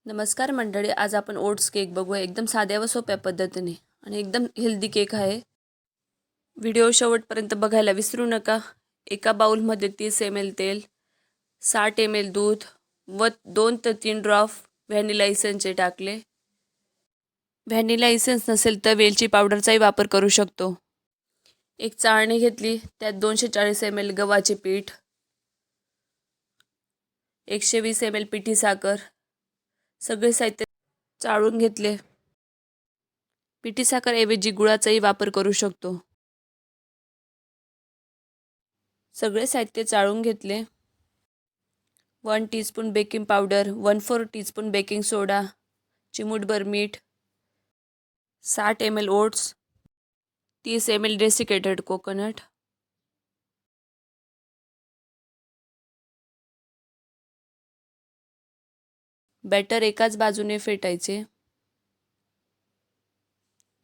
नमस्कार मंडळी, आज आपण ओट्स केक बघूया. एकदम साध्या व सोप्या पद्धतीने आणि एकदम हेल्दी केक आहे. व्हिडिओ शेवटपर्यंत बघायला विसरू नका. एका बाउलमध्ये 30 ml तेल, 60 ml दूध व 2 ते 3 ड्रॉप व्हॅनिला इसेन्सचे टाकले. व्हॅनिला इसेन्स नसेल तर वेलची पावडरचाही वापर करू शकतो. एक चाळणी घेतली, त्यात 240 ml गव्हाचे पीठ, 120 ml पिठी साखर, सगळे साहित्य चाळून घेतले. पिठी साखर ऐवजी गुळाचाही वापर करू शकतो. सगळे साहित्य चाळून घेतले. 1 teaspoon baking powder, 1/4 teaspoon baking soda, चिमूटभर मीठ, 60 ml oats, 30 ml desiccated coconut, batter एकाच बाजूने फेटायचे.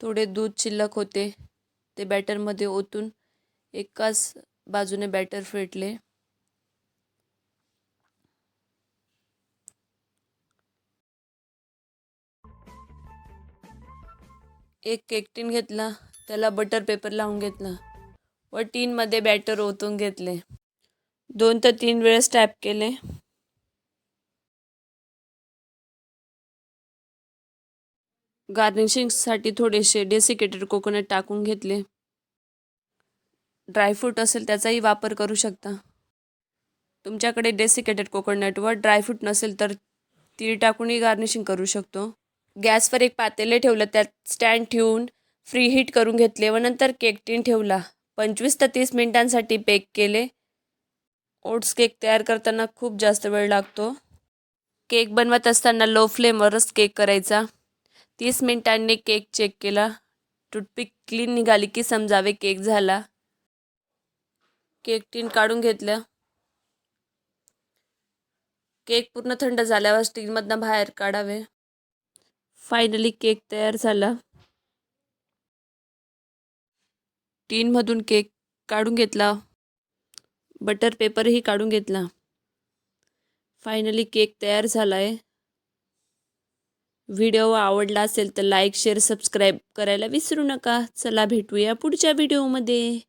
थोडे दूध शिल्लक होते ते बॅटरमध्ये ओतून एकाच बाजूने बॅटर फेटले. एक केक टीन घेतला, त्याला बटर पेपर लावून घेतला व टीनमध्ये बॅटर ओतून घेतले. 2 ते 3 वेळेस टॅप केले. गार्निशिंगसाठी थोडेसे डेसिकेटेड कोकोनट टाकून घेतले. ड्रायफ्रूट असेल त्याचाही वापर करू शकता. तुमच्याकडे डेसिकेटेड कोकोनट व ड्रायफ्रूट नसेल तर तीळ टाकूनही गार्निशिंग करू शकतो. गॅसवर एक पातेले ठेवलं, त्यात स्टँड ठेवून फ्री हीट करून घेतले व नंतर केक टीन ठेवला. 25 ते 30 मिनिटांसाठी बेक केले. ओट्स केक तयार करताना खूप जास्त वेळ लागतो. केक बनवत असताना लो फ्लेमवरच केक करायचा. 30 मिनिटांनी केक चेक केला. टूथपिक क्लीन निघाली की समजावे केक झाला. केक टीन काढून घेतलं. केक पूर्ण थंड झाल्यावर टीनमधनं बाहेर काढावे. फायनली केक तयार झाला. टीनमधून केक काढून घेतला. बटर पेपरही काढून घेतला. फायनली केक तयार झाला आहे. व्हिडिओ आवडला असेल तर लाईक, शेअर, सबस्क्राईब करायला विसरू नका. चला भेटूया पुढच्या व्हिडिओमध्ये.